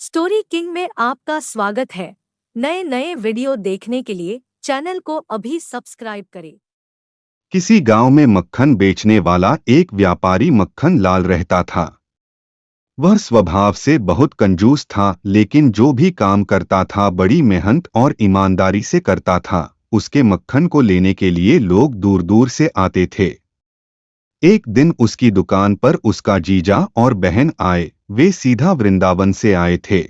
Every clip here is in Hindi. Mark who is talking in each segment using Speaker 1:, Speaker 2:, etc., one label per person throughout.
Speaker 1: स्टोरी किंग में आपका स्वागत है। नए नए वीडियो देखने के लिए चैनल को अभी सब्सक्राइब करें।
Speaker 2: किसी गांव में मक्खन बेचने वाला एक व्यापारी मक्खन लाल रहता था। वह स्वभाव से बहुत कंजूस था, लेकिन जो भी काम करता था बड़ी मेहनत और ईमानदारी से करता था। उसके मक्खन को लेने के लिए लोग दूर दूर से आते थे। एक दिन उसकी दुकान पर उसका जीजा और बहन आए। वे सीधा वृंदावन से आए थे।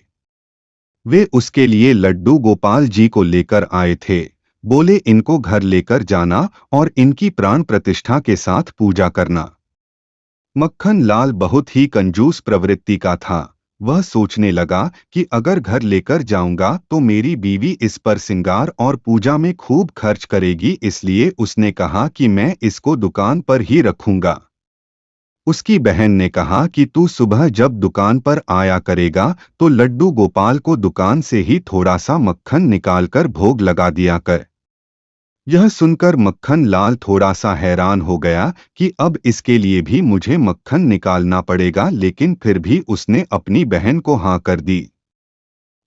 Speaker 2: वे उसके लिए लड्डू गोपाल जी को लेकर आए थे। बोले, इनको घर लेकर जाना और इनकी प्राण प्रतिष्ठा के साथ पूजा करना। मक्खन लाल बहुत ही कंजूस प्रवृत्ति का था। वह सोचने लगा कि अगर घर लेकर जाऊंगा तो मेरी बीवी इस पर सिंगार और पूजा में खूब खर्च करेगी, इसलिए उसने कहा कि मैं इसको दुकान पर ही रखूंगा। उसकी बहन ने कहा कि तू सुबह जब दुकान पर आया करेगा तो लड्डू गोपाल को दुकान से ही थोड़ा सा मक्खन निकालकर भोग लगा दिया कर। यह सुनकर मक्खन लाल थोड़ा सा हैरान हो गया कि अब इसके लिए भी मुझे मक्खन निकालना पड़ेगा, लेकिन फिर भी उसने अपनी बहन को हाँ कर दी।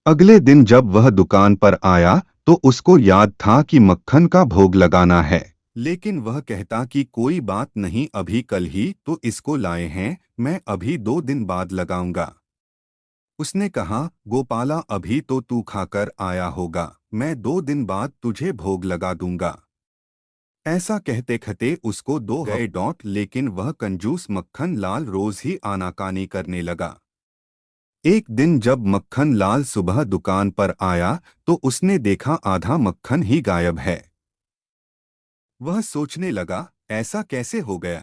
Speaker 2: अगले दिन जब वह दुकान पर आया तो उसको याद था कि मक्खन का भोग लगाना है, लेकिन वह कहता कि कोई बात नहीं, अभी कल ही तो इसको लाए हैं, मैं अभी 2 दिन बाद लगाऊंगा। उसने कहा, गोपाला अभी तो तू खाकर आया होगा, मैं 2 दिन बाद तुझे भोग लगा दूंगा। ऐसा कहते कहते उसको 2 डॉट, लेकिन वह कंजूस मक्खन लाल रोज ही आनाकानी करने लगा। एक दिन जब मक्खन लाल सुबह दुकान पर आया तो उसने देखा आधा मक्खन ही गायब है। वह सोचने लगा, ऐसा कैसे हो गया?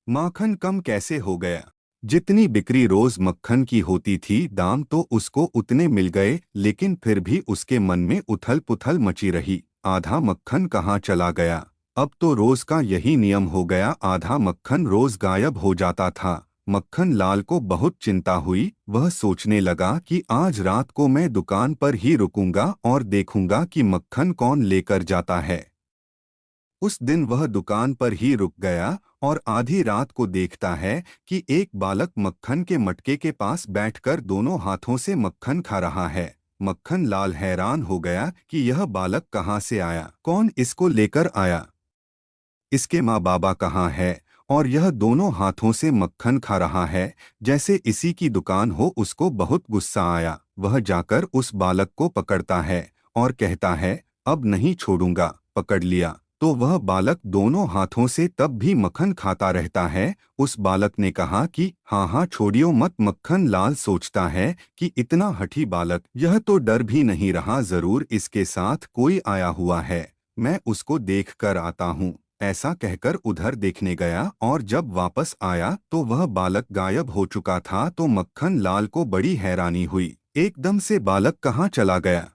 Speaker 2: माखन कम कैसे हो गया? जितनी बिक्री रोज मक्खन की होती थी, दाम तो उसको उतने मिल गए, लेकिन फिर भी उसके मन में उथल पुथल मची रही। आधा मक्खन कहाँ चला गया? अब तो रोज का यही नियम हो गया, आधा मक्खन रोज गायब हो जाता था। मक्खन लाल को बहुत चिंता हुई। वह सोचने लगा कि आज रात को मैं दुकान पर ही रुकूंगा और देखूंगा कि मक्खन कौन लेकर जाता है। उस दिन वह दुकान पर ही रुक गया और आधी रात को देखता है कि एक बालक मक्खन के मटके के पास बैठकर दोनों हाथों से मक्खन खा रहा है। मक्खन लाल हैरान हो गया कि यह बालक कहाँ से आया, कौन इसको लेकर आया, इसके माँ बाबा कहाँ है, और यह दोनों हाथों से मक्खन खा रहा है जैसे इसी की दुकान हो। उसको बहुत गुस्सा आया। वह जाकर उस बालक को पकड़ता है और कहता है, अब नहीं छोड़ूंगा। पकड़ लिया तो वह बालक दोनों हाथों से तब भी मक्खन खाता रहता है। उस बालक ने कहा कि हाँ हाँ छोड़ियो मत। मक्खन लाल सोचता है कि इतना हठी बालक, यह तो डर भी नहीं रहा, जरूर इसके साथ कोई आया हुआ है, मैं उसको देख कर आता हूँ। ऐसा कहकर उधर देखने गया और जब वापस आया तो वह बालक गायब हो चुका था। तो मक्खन लाल को बड़ी हैरानी हुई, एकदम से बालक कहाँ चला गया?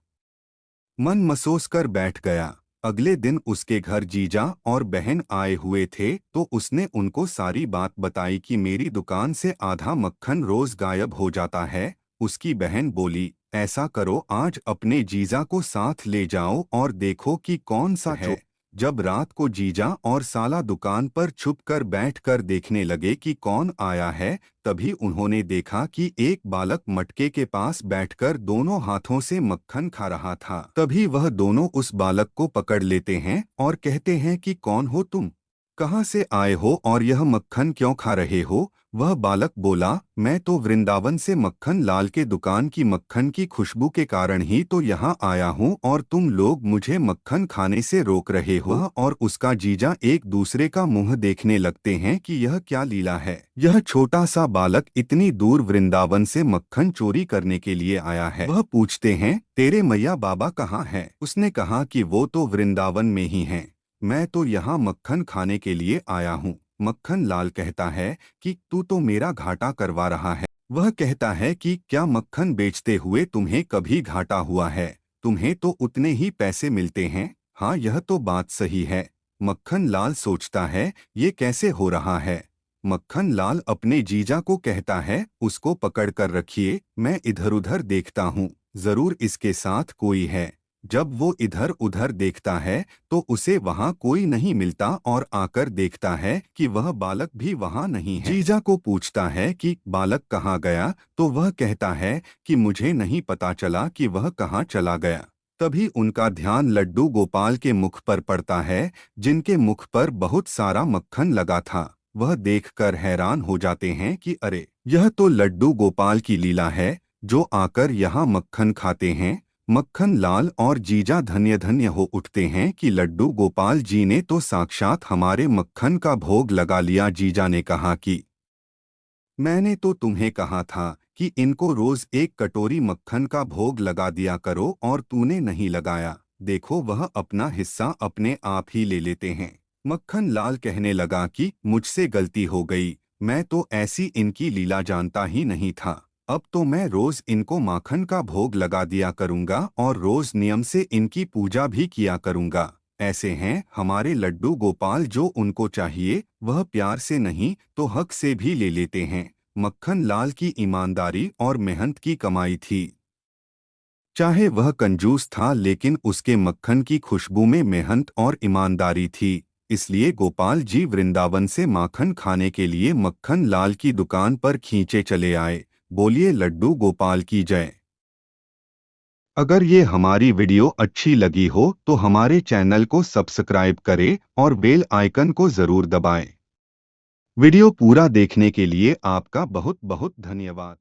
Speaker 2: मन मसोस कर बैठ गया। अगले दिन उसके घर जीजा और बहन आए हुए थे तो उसने उनको सारी बात बताई कि मेरी दुकान से आधा मक्खन रोज गायब हो जाता है। उसकी बहन बोली, ऐसा करो आज अपने जीजा को साथ ले जाओ और देखो कि कौन सा है। जब रात को जीजा और साला दुकान पर छुपकर बैठकर देखने लगे कि कौन आया है, तभी उन्होंने देखा कि एक बालक मटके के पास बैठकर दोनों हाथों से मक्खन खा रहा था। तभी वह दोनों उस बालक को पकड़ लेते हैं और कहते हैं कि कौन हो तुम, कहाँ से आए हो और यह मक्खन क्यों खा रहे हो? वह बालक बोला, मैं तो वृंदावन से मक्खन लाल के दुकान की मक्खन की खुशबू के कारण ही तो यहाँ आया हूँ और तुम लोग मुझे मक्खन खाने से रोक रहे हो। वह और उसका जीजा एक दूसरे का मुंह देखने लगते हैं कि यह क्या लीला है। यह छोटा सा बालक इतनी दूर वृंदावन से मक्खन चोरी करने के लिए आया है। वह पूछते हैं, तेरे मैया बाबा कहाँ हैं? उसने कहा कि वो तो वृंदावन में ही हैं, मैं तो यहाँ मक्खन खाने के लिए आया हूँ। मक्खन लाल कहता है कि तू तो मेरा घाटा करवा रहा है। वह कहता है कि क्या मक्खन बेचते हुए तुम्हें कभी घाटा हुआ है? तुम्हें तो उतने ही पैसे मिलते हैं। हाँ, यह तो बात सही है। मक्खन लाल सोचता है, ये कैसे हो रहा है। मक्खन लाल अपने जीजा को कहता है, उसको पकड़ कर रखिए, मैं इधर उधर देखता हूँ, जरूर इसके साथ कोई है। जब वो इधर उधर देखता है तो उसे वहां कोई नहीं मिलता और आकर देखता है कि वह बालक भी वहां नहीं है। जीजा को पूछता है कि बालक कहाँ गया, तो वह कहता है कि मुझे नहीं पता चला कि वह कहाँ चला गया। तभी उनका ध्यान लड्डू गोपाल के मुख पर पड़ता है, जिनके मुख पर बहुत सारा मक्खन लगा था। वह देखकर हैरान हो जाते हैं कि अरे, यह तो लड्डू गोपाल की लीला है, जो आकर यहाँ मक्खन खाते हैं। मक्खन लाल और जीजा धन्य धन्य हो उठते हैं कि लड्डू गोपाल जी ने तो साक्षात हमारे मक्खन का भोग लगा लिया। जीजा ने कहा कि मैंने तो तुम्हें कहा था कि इनको रोज एक कटोरी मक्खन का भोग लगा दिया करो, और तूने नहीं लगाया। देखो, वह अपना हिस्सा अपने आप ही ले लेते हैं। मक्खन लाल कहने लगा कि मुझसे गलती हो गई, मैं तो ऐसी इनकी लीला जानता ही नहीं था। अब तो मैं रोज इनको माखन का भोग लगा दिया करूंगा और रोज नियम से इनकी पूजा भी किया करूंगा। ऐसे हैं हमारे लड्डू गोपाल, जो उनको चाहिए वह प्यार से नहीं तो हक से भी ले लेते हैं। मक्खन लाल की ईमानदारी और मेहनत की कमाई थी। चाहे वह कंजूस था, लेकिन उसके मक्खन की खुशबू में मेहनत और ईमानदारी थी। इसलिए गोपाल जी वृंदावन से माखन खाने के लिए मक्खन लाल की दुकान पर खींचे चले आए। बोलिए लड्डू गोपाल की जय। अगर ये हमारी वीडियो अच्छी लगी हो तो हमारे चैनल को सब्सक्राइब करें और बेल आइकन को जरूर दबाएं। वीडियो पूरा देखने के लिए आपका बहुत बहुत धन्यवाद।